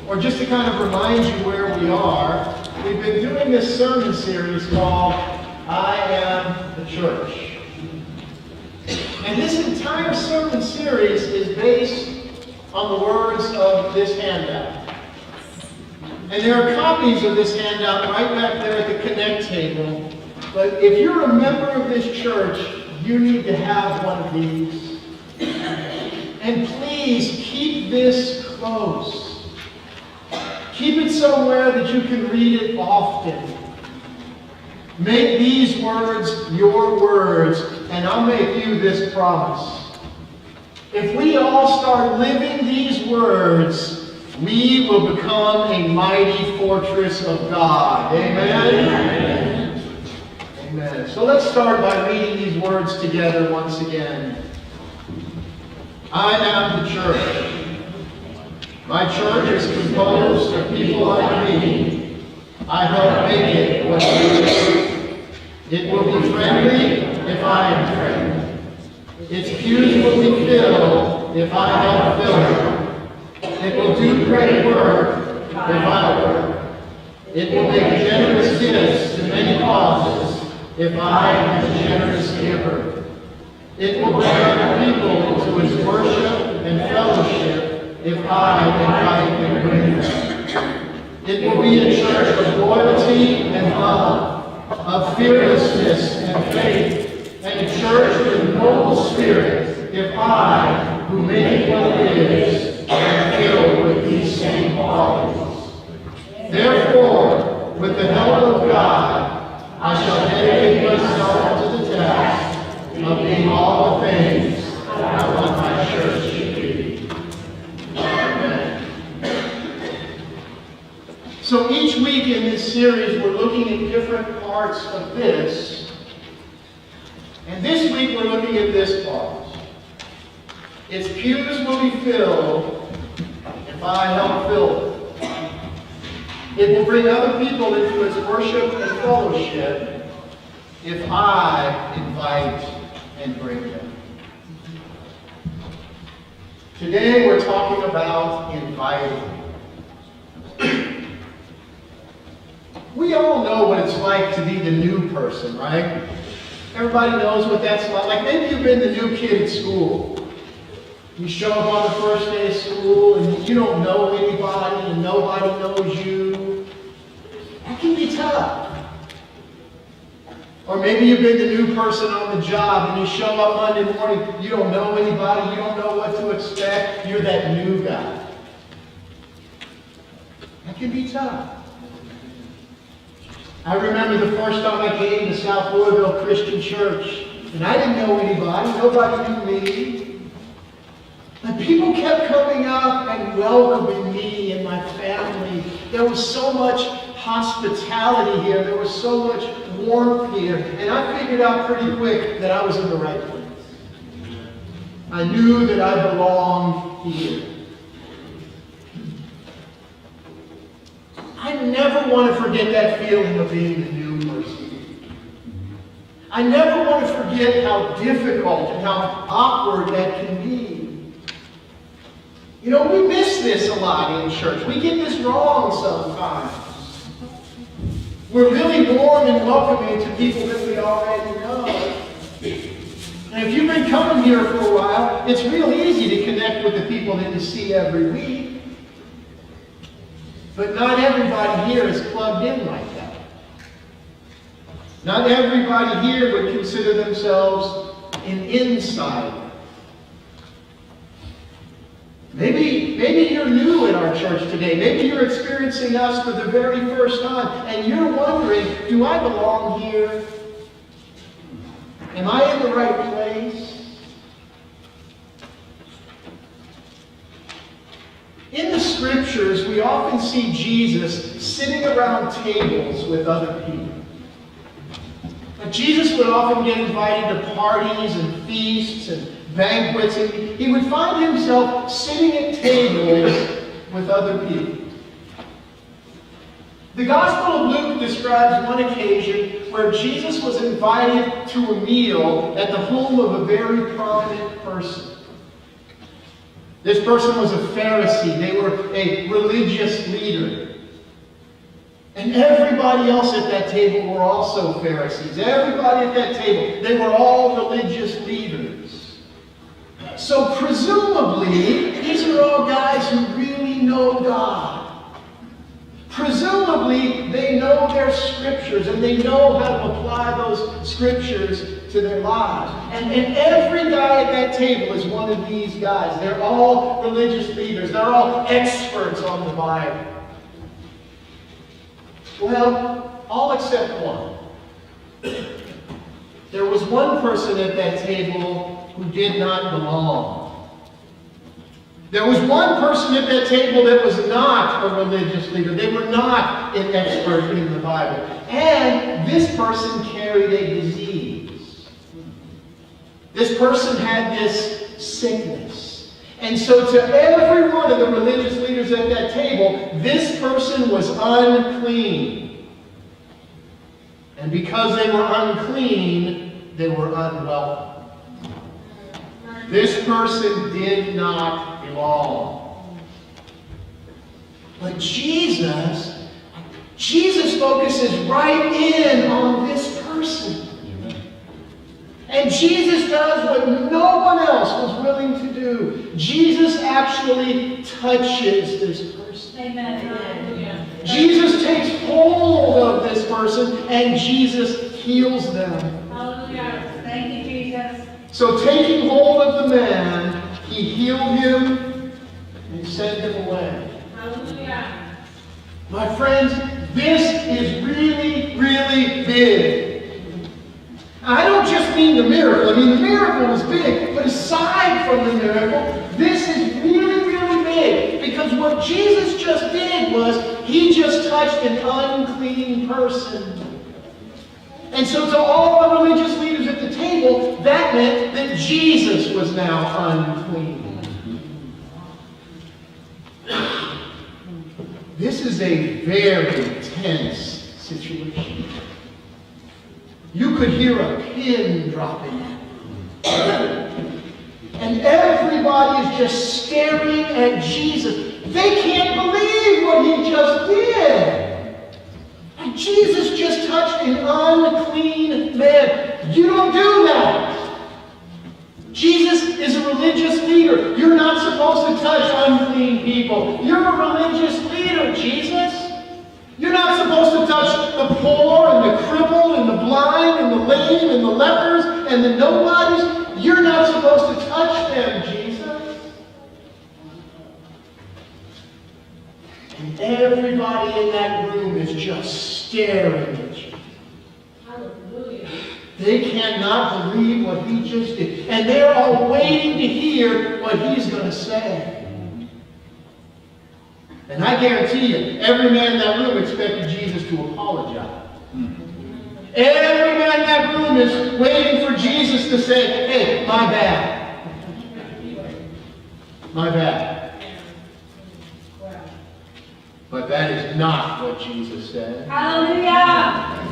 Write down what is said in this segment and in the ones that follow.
Or just to kind of remind you where we are, we've been doing this sermon series called I Am the Church. And this entire sermon series is based on the words of this handout. And there are copies of this handout right back there at the Connect table. But if you're a member of this church, you need to have one of these. And please keep this close. Keep it somewhere that you can read it often. Make these words your words, and I'll make you this promise. If we all start living these words, we will become a mighty fortress of God. Amen? Amen. Amen. So let's start by reading these words together once again. I am the church. My church is composed of people like me. I help make it what it is. It will be friendly if I am friendly. Its pews will be filled if I help fill them. It will do great work if I work. It will make generous gifts to many causes if I am a generous giver. It will bring other people into its worship and fellowship if I invite and bring them. It will be a church of loyalty and love, of fearlessness and faith, and a church with noble spirit if I, who make it what it is, am filled with these same qualities. Therefore, with the help of God, I shall dedicate myself to the task of being all the things that I want my church to be. So each week in this series, we're looking at different parts of this. And this week, we're looking at this part. Its pews will be filled if I help fill them. It will bring other people into its worship and fellowship if I invite and bring them. Today, we're talking about inviting. We all know what it's like to be the new person, right? Everybody knows what that's like. Like maybe you've been the new kid at school. You show up on the first day of school and you don't know anybody and nobody knows you. That can be tough. Or maybe you've been the new person on the job and you show up Monday morning, you don't know anybody, you don't know what to expect, you're that new guy. That can be tough. I remember the first time I came to South Louisville Christian Church, and I didn't know anybody, nobody knew me. But people kept coming up and welcoming me and my family. There was so much hospitality here, there was so much warmth here, and I figured out pretty quick that I was in the right place. I knew that I belonged here. I never want to forget that feeling of being the new person. I never want to forget how difficult and how awkward that can be. You know, we miss this a lot in church. We get this wrong sometimes. We're really warm and welcoming to people that we already know. And if you've been coming here for a while, it's real easy to connect with the people that you see every week. But not everybody here is plugged in like that. Not everybody here would consider themselves an insider. Maybe you're new at our church today. Maybe you're experiencing us for the very first time, and you're wondering, do I belong here? Am I in the right place? In the scriptures, we often see Jesus sitting around tables with other people. Jesus would often get invited to parties and feasts and banquets, and he would find himself sitting at tables with other people. The Gospel of Luke describes one occasion where Jesus was invited to a meal at the home of a very prominent person. This person was a Pharisee. They were a religious leader. And everybody else at that table were also Pharisees. Everybody at that table, they were all religious leaders. So presumably, these are all guys who really know God. Presumably, they know their scriptures and they know how to apply those scriptures to their lives. And every guy at that table is one of these guys. They're all religious leaders. They're all experts on the Bible. Well, all except one. There was one person at that table who did not belong. There was one person at that table that was not a religious leader. They were not an expert in the Bible. And this person carried a disease. This person had this sickness. And so to every one of the religious leaders at that table, this person was unclean. And because they were unclean, they were unwelcome. This person did not belong. But Jesus focuses right in on this person. And Jesus does what no one else was willing to do. Jesus actually touches this person. Amen. Jesus takes hold of this person and Jesus heals them. Hallelujah. Thank you, Jesus. So taking hold of the man, he healed him and he sent him away. Hallelujah. My friends, this is really, really big. I don't just mean the miracle. I mean, the miracle was big. But aside from the miracle, this is really, really big. Because what Jesus just did was, he just touched an unclean person. And so to all the religious leaders at the table, that meant that Jesus was now unclean. This is a very tense situation. You could hear a pin dropping. And everybody is just staring at Jesus. They can't believe what he just did. And Jesus just touched an unclean man. You don't do that. Jesus is a religious leader. You're not supposed to touch unclean people. You're a religious leader, Jesus. You're not supposed to touch the poor and the crippled and the blind and the lame and the lepers and the nobodies. You're not supposed to touch them, Jesus. And everybody in that room is just staring at you. Hallelujah. They cannot believe what he just did. And they're all waiting to hear what he's going to say. And I guarantee you, every man in that room expected Jesus to apologize. Every man in that room is waiting for Jesus to say, hey, my bad. My bad. But that is not what Jesus said. Hallelujah.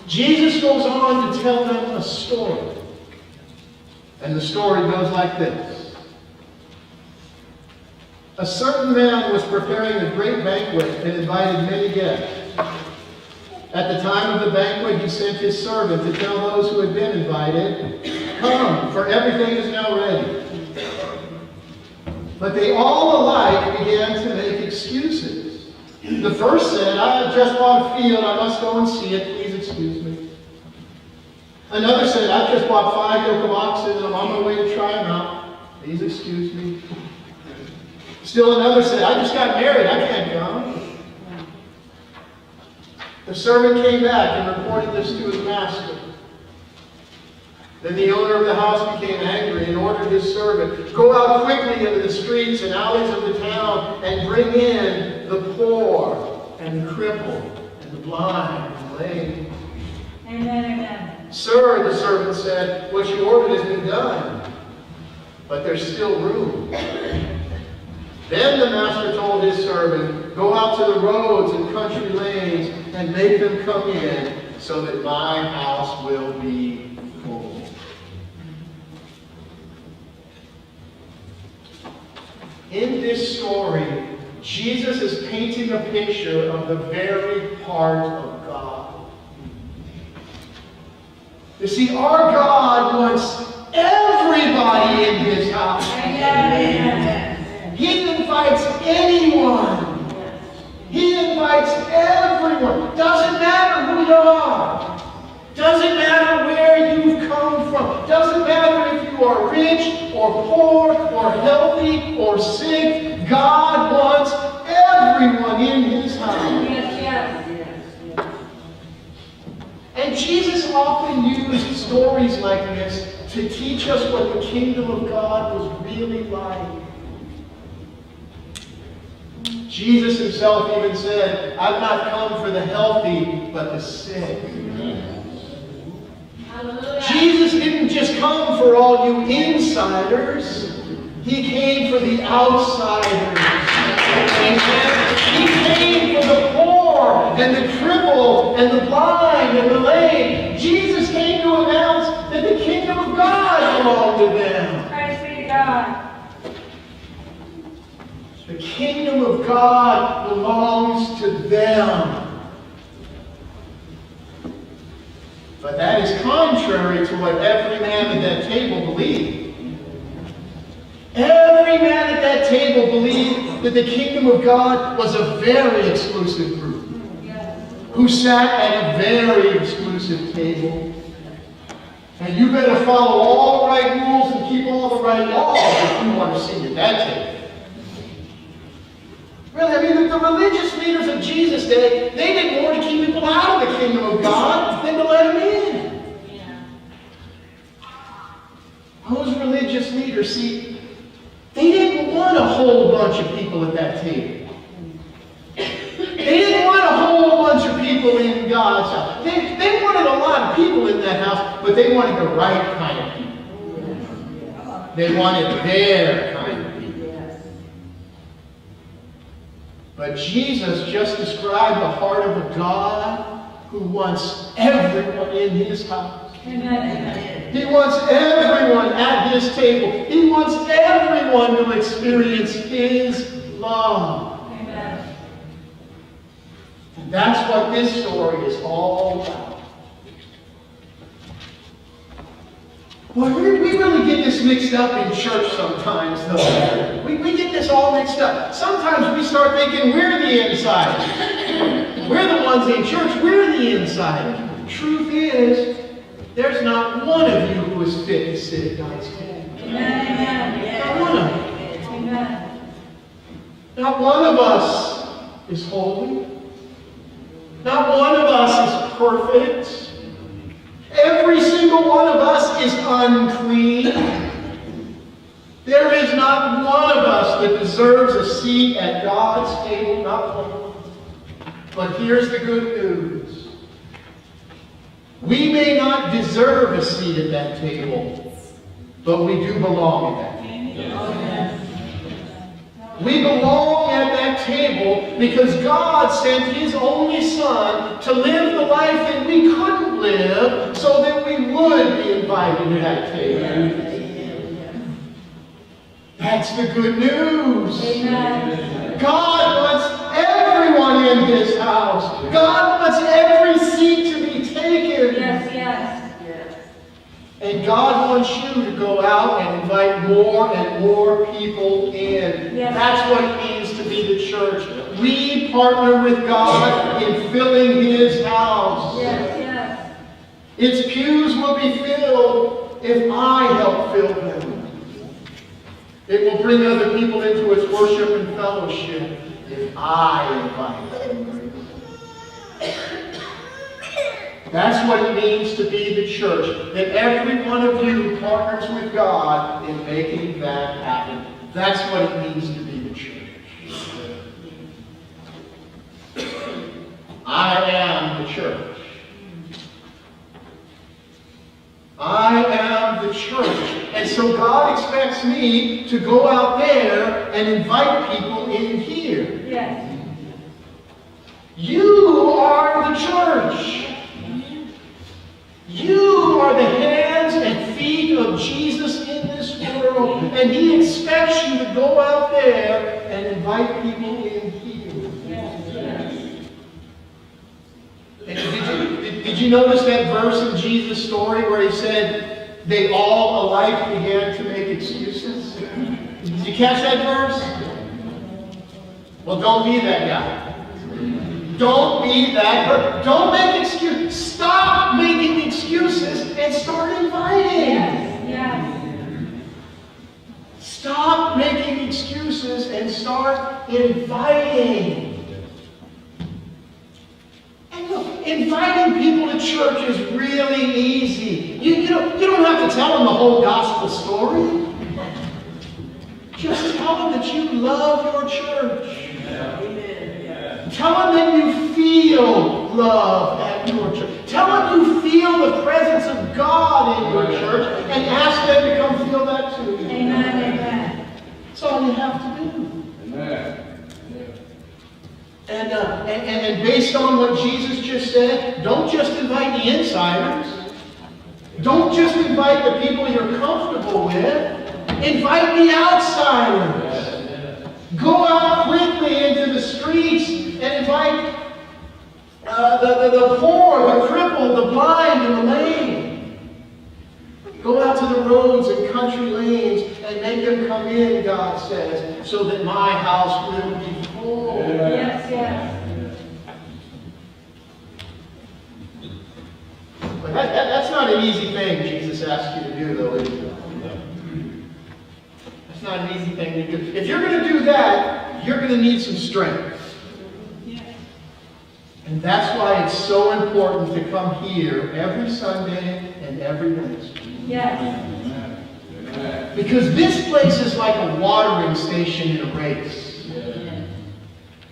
Jesus goes on to tell them a story. And the story goes like this. A certain man was preparing a great banquet and invited many guests. At the time of the banquet, he sent his servant to tell those who had been invited, come, for everything is now ready. But they all alike began to make excuses. The first said, I just bought a field, I must go and see it, please excuse me. Another said, I just bought 5 yoke of oxen and I'm on my way to try them out, please excuse me. Still another said, I just got married, I can't come. The servant came back and reported this to his master. Then the owner of the house became angry and ordered his servant, go out quickly into the streets and alleys of the town and bring in the poor and the crippled and the blind and the lame. Amen, amen. "Sir," the servant said, "what you ordered has been done, but there's still room." Then the master told his servant, "Go out to the roads and country lanes and make them come in, so that my house will be full." In this story, Jesus is painting a picture of the very heart of God. You see, our God wants everybody in his house. He invites anyone. He invites everyone. Doesn't matter who you are. Doesn't matter where you've come from. Doesn't matter if you are rich or poor or healthy or sick. God wants everyone in his house. And Jesus often used stories like this to teach us what the kingdom of God was really like. Jesus himself even said, "I've not come for the healthy, but the sick." Hallelujah. Jesus didn't just come for all you insiders. He came for the outsiders. Amen. He came for the poor and the crippled and the blind and the lame. Jesus came to announce that the kingdom of God belonged to them. Praise be to God. The kingdom of God belongs to them. But that is contrary to what every man at that table believed. Every man at that table believed that the kingdom of God was a very exclusive group who sat at a very exclusive table. And you better follow all the right rules and keep all the right laws if you want to sit at that table. Really, I mean, the religious leaders of Jesus' day, they did more to keep people out of the kingdom of God than to let them in. Those religious leaders, see, they didn't want a whole bunch of people at that table. They didn't want a whole bunch of people in God's house. They wanted a lot of people in that house, but they wanted the right kind of people. They wanted their kind of people. But Jesus just described the heart of a God who wants everyone in his house. Amen. He wants everyone at his table. He wants everyone to experience his love. Amen. And that's what this story is all about. Well, we really get this mixed up in church sometimes, though. We get this all mixed up. Sometimes we start thinking we're the insiders. We're the ones in church. We're the insiders. Truth is, there's not one of you who is fit to sit at God's table. Amen. Not one of you. Amen. Not one of us is holy. Not one of us is perfect. Every single one of us is unclean. There is not one of us that deserves a seat at God's table, not one. But here's the good news. We may not deserve a seat at that table, but we do belong at that table. We belong at that table because God sent his only Son to live the life that we couldn't live so that we would be invited to that table. That's the good news. Amen. God wants everyone in his house. God wants every seat to be taken. Yes, yes. And God wants you to go out and invite more and more people in. Yes. That's what it means to be the church. We partner with God in filling his house. Yes, yes. Its pews will be filled if I help fill them. It will bring other people into its worship and fellowship if I invite them. That's what it means to be the church. That every one of you partners with God in making that happen. That's what it means to be the church. I am the church. I am the church. And so God expects me to go out there and invite people in here. Yes. You are the church. You are the hands and feet of Jesus in this world. And He expects you to go out there and invite people in here. And did you notice that verse in Jesus' story where He said they all alike began to make excuses? Did you catch that verse? Well, don't be that guy. Don't be that person. Don't make excuses. Stop making excuses and start inviting. Yes. Stop making excuses and start inviting. And look, inviting people to church is really easy. You don't have to tell them the whole gospel story. Just tell them that you love your church. Tell them that you feel love at your church. Tell them you feel the presence of God in your church and ask them to come feel that too. Amen. Amen. That's all you have to do. Amen. And based on what Jesus just said, don't just invite the insiders. Don't just invite the people you're comfortable with. Invite the outsiders. Go out quickly into the streets and invite the poor, the crippled, the blind, and the lame. Go out to the roads and country lanes and make them come in, God says, so that my house will be full. Yes. But that's not an easy thing Jesus asks you to do, though, is it? That's not an easy thing to do. If you're going to do that, you're going to need some strength. And that's why it's so important to come here every Sunday and every Wednesday. Yes. Because this place is like a watering station in a race.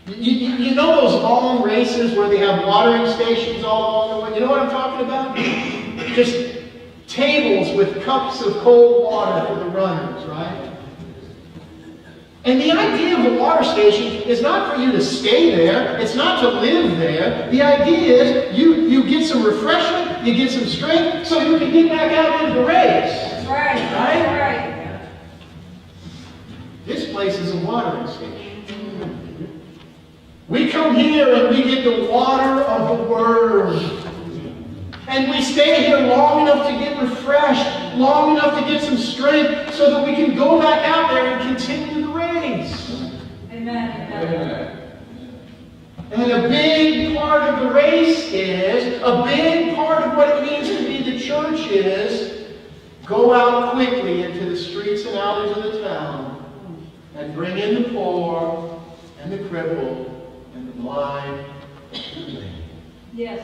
You know those long races where they have watering stations all along the way? You know what I'm talking about? Just tables with cups of cold water for the runners, right? And the idea of a water station is not for you to stay there. It's not to live there. The idea is you get some refreshment, you get some strength, so you can get back out into the race. That's right. Right? That's right. This place is a watering station. We come here and we get the water of the Word. And we stay here long enough to get refreshed, long enough to get some strength, so that we can go back out there and continue the race. Amen. And a big part of the race is, a big part of what it means to be the church is, go out quickly into the streets and alleys of the town and bring in the poor and the crippled and the blind and the lame. Yes.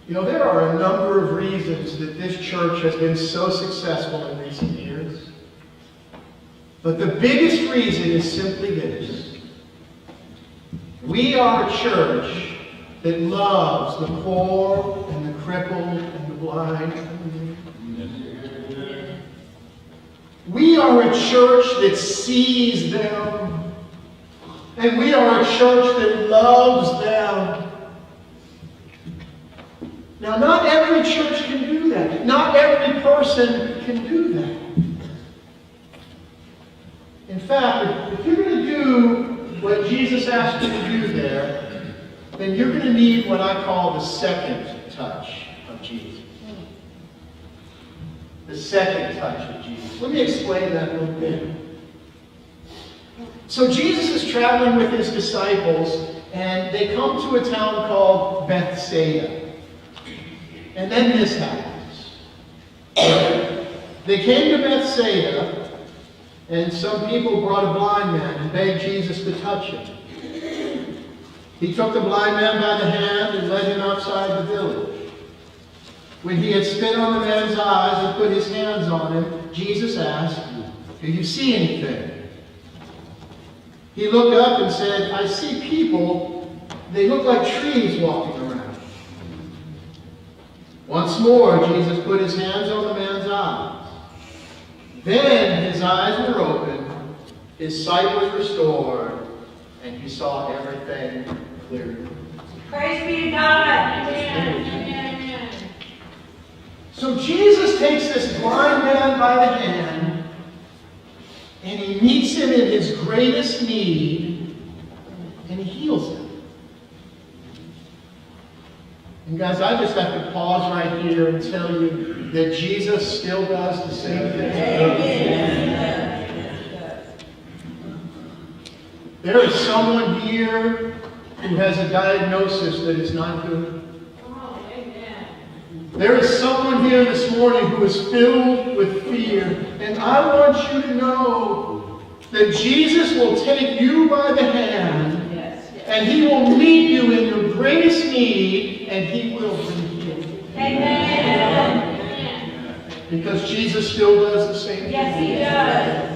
You know, there are a number of reasons that this church has been so successful in recent years. But the biggest reason is simply this. We are a church that loves the poor and the crippled and the blind and the lame. We are a church that sees them. And we are a church that loves them. Now, not every church can do that. Not every person can do that. In fact, if you're going to do what Jesus asked you to do there, then you're going to need what I call the second touch of Jesus. The second touch of Jesus. Let me explain that a little bit. So Jesus is traveling with his disciples, and they come to a town called Bethsaida. And then this happens. They came to Bethsaida, and some people brought a blind man and begged Jesus to touch him. He took the blind man by the hand and led him outside the village. When he had spit on the man's eyes and put his hands on him, Jesus asked, "Do you see anything?" He looked up and said, "I see people, they looked like trees walking around. Once more, Jesus put his hands on the man's eyes. Then his eyes were opened, his sight was restored, and he saw everything clearly. Praise be to God. Amen. So Jesus takes this blind man by the hand, and he meets him in his greatest need, and he heals him. And guys, I just have to pause right here and tell you that Jesus still does the same thing. There is someone here who has a diagnosis that is not good. There is someone here this morning who is filled with fear. And I want you to know that Jesus will take you by the hand and he will meet you in your greatest need and he will bring healing. Amen. Because Jesus still does the same thing. Yes, he does.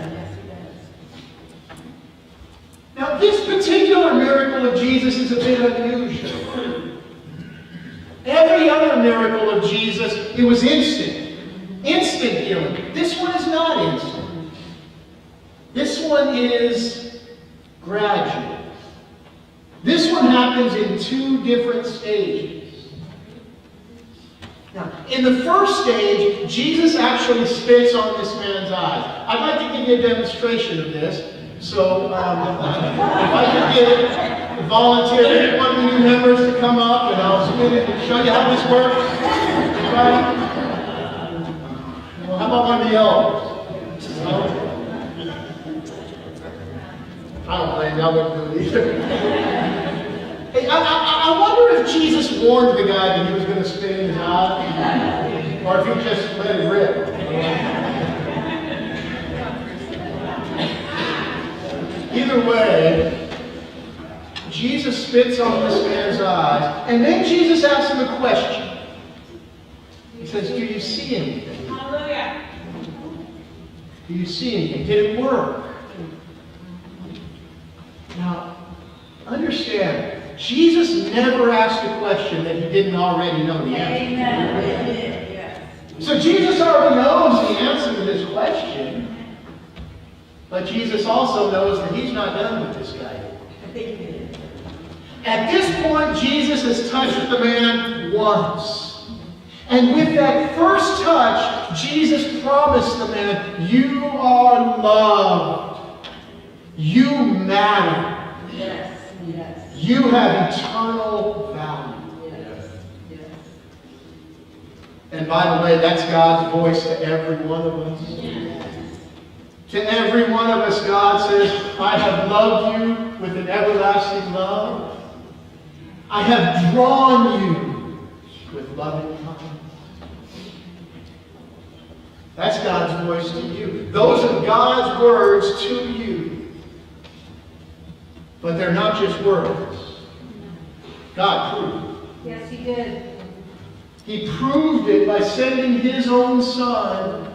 Now, this particular miracle of Jesus is a bit unusual. Every other miracle of Jesus, it was instant. Instant healing. This one is not instant. This one is gradual. This one happens in two different stages. Now, in the first stage, Jesus actually spits on this man's eyes. I'd like to give you a demonstration of this. So, if I could get a volunteer, one of the new members to come up and I'll spin it and show you how this works. Right? How about one of the elders? No? I don't blame you, I wouldn't do it either. Hey, I wonder if Jesus warned the guy that he was going to spit in his eye, or if he just let it rip. Either way, Jesus spits on this man's eyes, and then Jesus asks him a question. He says, do you see anything? Hallelujah. Do you see anything? Did it work? Now, understand, Jesus never asked a question that he didn't already know the answer. Amen. So Jesus already knows the answer to this question. But Jesus also knows that he's not done with this guy. At this point, Jesus has touched the man once. And with that first touch, Jesus promised the man, you are loved. You matter. Yes. You have eternal value. Yes. And by the way, that's God's voice to every one of us. To every one of us, God says, I have loved you with an everlasting love. I have drawn you with loving kindness. That's God's voice to you. Those are God's words to you. But they're not just words. God proved. Yes, he did. He proved it by sending his own Son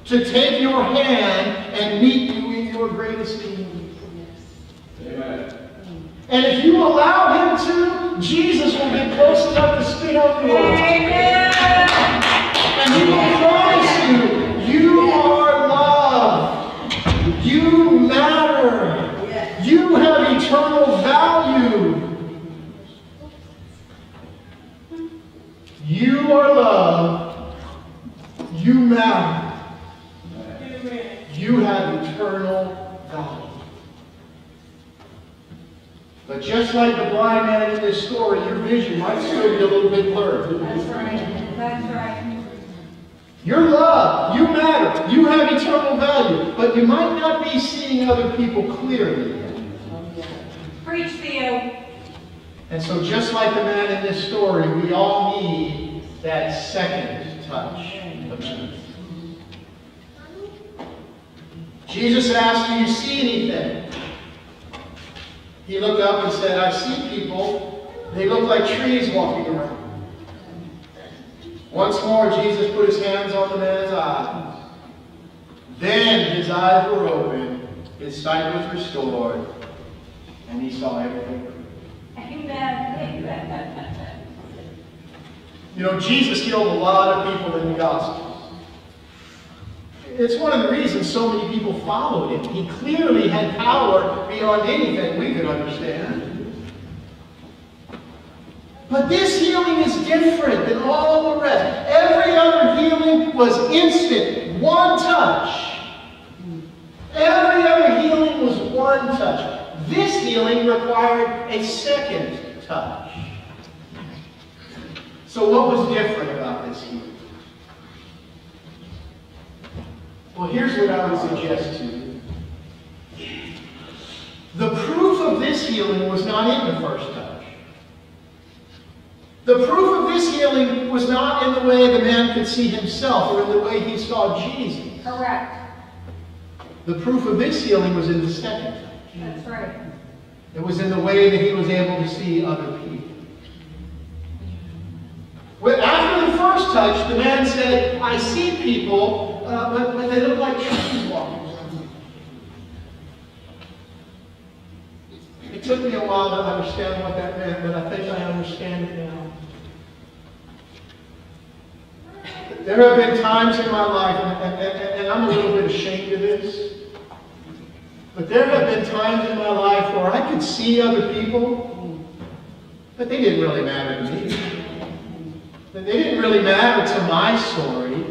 to take your hand and meet you in your greatest need. Amen. And if you allow him to, Jesus will be close enough to spit on your eyes. Amen. And he will promise you, you are loved. You matter. You have eternal value. You are loved. You matter. You have eternal value. But just like the blind man in this story, your vision might still be a little bit blurred. That's right. You're loved. You matter. You have eternal value. But you might not be seeing other people clearly. Preach, Theo. And so just like the man in this story, we all need that second touch of Jesus. Jesus asked, do you see anything? He looked up and said, I see people. They look like trees walking around. Once more, Jesus put his hands on the man's eyes. Then his eyes were opened, his sight was restored, and he saw everything. Amen. You know, Jesus healed a lot of people in the Gospels. It's one of the reasons so many people followed him. He clearly had power beyond anything we could understand. But this healing is different than all the rest. Every other healing was instant, one touch. Every other healing was one touch. This healing required a second touch. So what was different about this healing? Well, here's what I would suggest to you. The proof of this healing was not in the first touch. The proof of this healing was not in the way the man could see himself or in the way he saw Jesus. Correct. The proof of this healing was in the second touch. That's right. It was in the way that he was able to see other people. Well, after the first touch, the man said, I see people, but they look like trees walking around. It took me a while to understand what that meant, but I think I understand it now. There have been times in my life, and I'm a little bit ashamed of this, but there have been times in my life where I could see other people, but they didn't really matter to me. They didn't really matter to my story.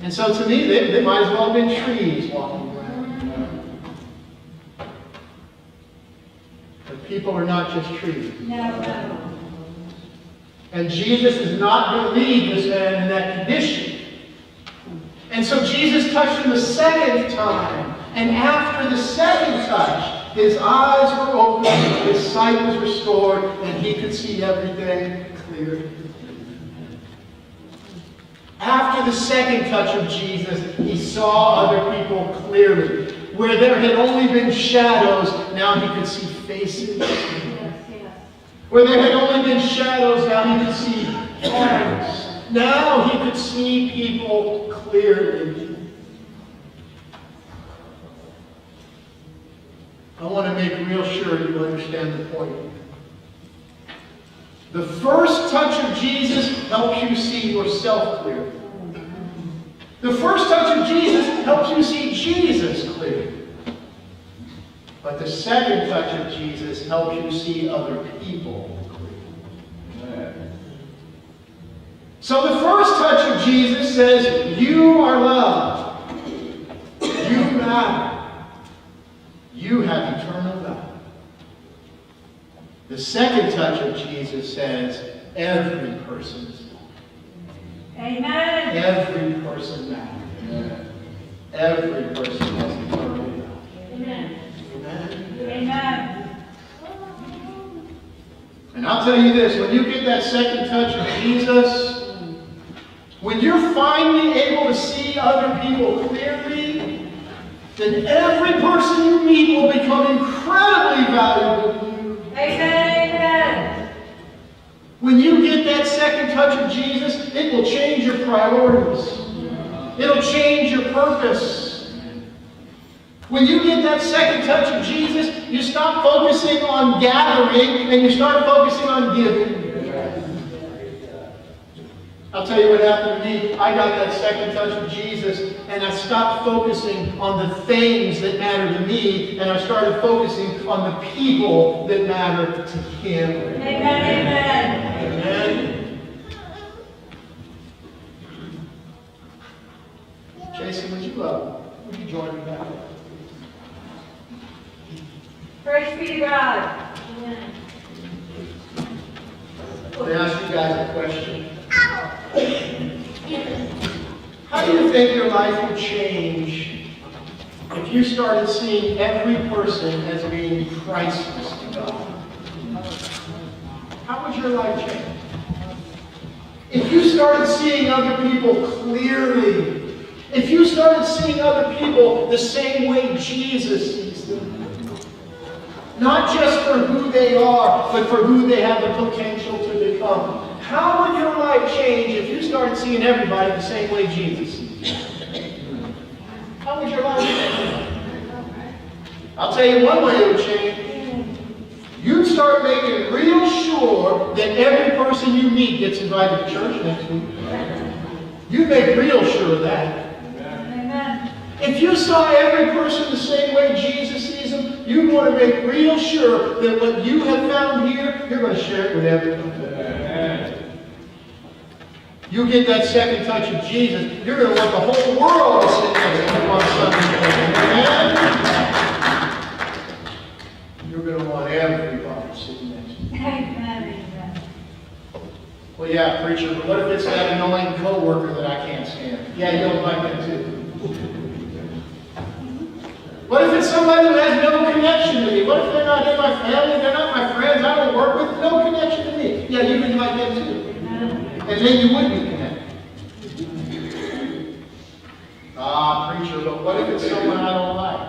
And so to me, they might as well have been trees walking around. But people are not just trees. No. And Jesus is not going to leave this man in that condition. And so Jesus touched him the second time. And after the second touch, his eyes were opened, his sight was restored, and he could see everything clearly. After the second touch of Jesus, he saw other people clearly. Where there had only been shadows, now he could see faces. Yes. Where there had only been shadows, now he could see forms. Now he could see people clearly. I want to make real sure you understand the point. The first touch of Jesus helps you see yourself clearly. The first touch of Jesus helps you see Jesus clearly. But the second touch of Jesus helps you see other people clearly. So the first touch of Jesus says, you are loved. You matter. You have eternal value. The second touch of Jesus says, every person is valuable. Amen. Every person matters. Every person has eternal value. Amen. Amen. Amen. And I'll tell you this, when you get that second touch of Jesus, when you're finally able to see other people clearly, then every person you meet will become incredibly valuable to you. Amen. When you get that second touch of Jesus, it will change your priorities. It'll change your purpose. When you get that second touch of Jesus, you stop focusing on gathering and you start focusing on giving. I'll tell you what happened to me. I got that second touch of Jesus and I stopped focusing on the things that matter to me and I started focusing on the people that matter to Him. Amen. Amen. Amen. Jason, would you join me back? Praise be to God. Amen. I want to ask you guys a question. How do you think your life would change if you started seeing every person as being priceless to God? How would your life change? If you started seeing other people clearly, if you started seeing other people the same way Jesus sees them, not just for who they are, but for who they have the potential to become. How would your life change if you started seeing everybody the same way Jesus sees them? How would your life change? I'll tell you one way it would change. You'd start start making real sure that every person you meet gets invited to church next week. You make real sure of that. Amen. If you saw every person the same way Jesus sees them, you want to make real sure that what you have found here, you're going to share it with everyone. You get that second touch of Jesus, you're going to want the whole world to sit there on Sunday morning. Amen? You're going to want everybody sitting next to you. Amen. Amen. Well, yeah, preacher, but what if it's that annoying coworker that I can't stand? Yeah, you'll like that too. What if it's somebody who has no connection to me? What if they're not in my family? They're not my friends. I don't work with. No connection to me. Yeah, you can like them too. And then you would be connected. Ah, preacher, but what if it's someone I don't like?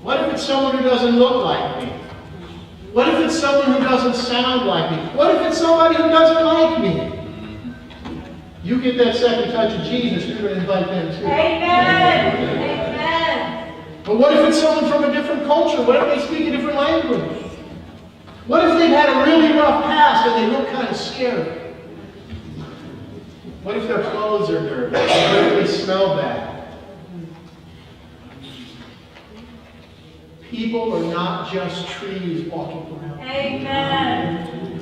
What if it's someone who doesn't look like me? What if it's someone who doesn't sound like me? What if it's somebody who doesn't like me? You get that second touch of Jesus, you're going to invite them too. Amen. Amen. But what if it's someone from a different culture? What if they speak a different language? What if they've had a really rough past and they look kind of scary? What if their clothes are dirty? What if they smell bad? People are not just trees walking around. Amen.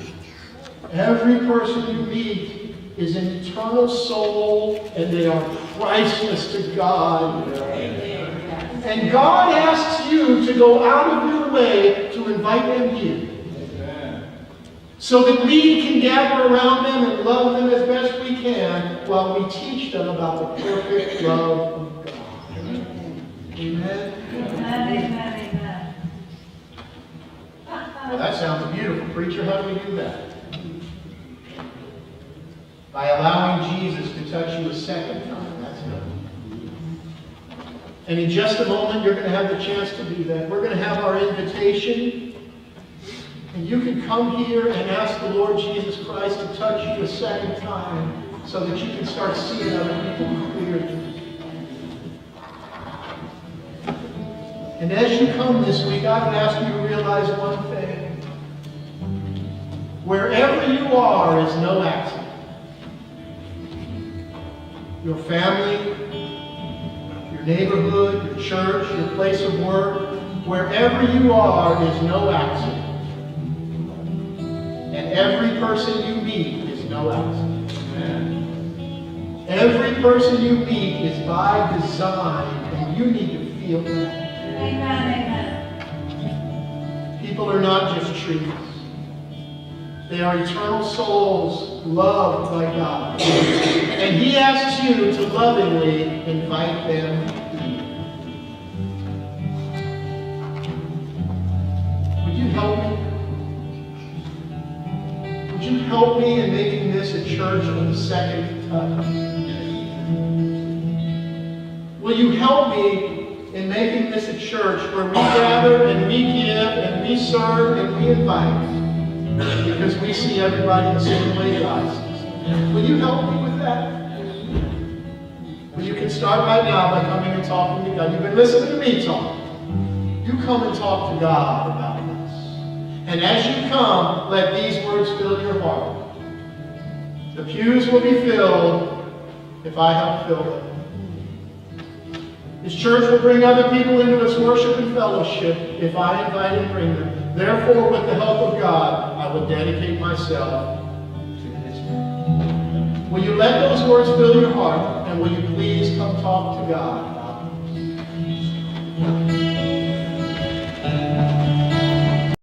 Every person you meet is an eternal soul, and they are priceless to God. And God asks you to go out of your way to invite them here, so that we can gather around them and love them as best we can while we teach them about the perfect love of God. Amen? Amen. Amen. Well, that sounds beautiful. Preacher, how do we do that? By allowing Jesus to touch you a second time. That's it. And in just a moment, you're going to have the chance to do that. We're going to have our invitation. And you can come here and ask the Lord Jesus Christ to touch you a second time so that you can start seeing other people clearly. And as you come this week, I would ask you to realize one thing. Wherever you are is no accident. Your family, your neighborhood, your church, your place of work, wherever you are is no accident. And every person you meet is no accident. Amen. Every person you meet is by design, and you need to feel that. Amen. People are not just trees. They are eternal souls loved by God. And He asks you to lovingly invite them here. Would you help me? Would you help me in making this a church of the second touch? Will you help me in making this a church where we gather and we give and we serve and we invite? Because we see everybody the same way God sees. Will you help me with that? Well, you can start right now by coming and talking to God. You've been listening to me talk. You come and talk to God about this. And as you come, let these words fill your heart. The pews will be filled if I help fill them. This church will bring other people into its worship and fellowship if I invite and bring them. Therefore, with the help of God, I will dedicate myself to His will. Will you let those words fill your heart, and will you please come talk to God?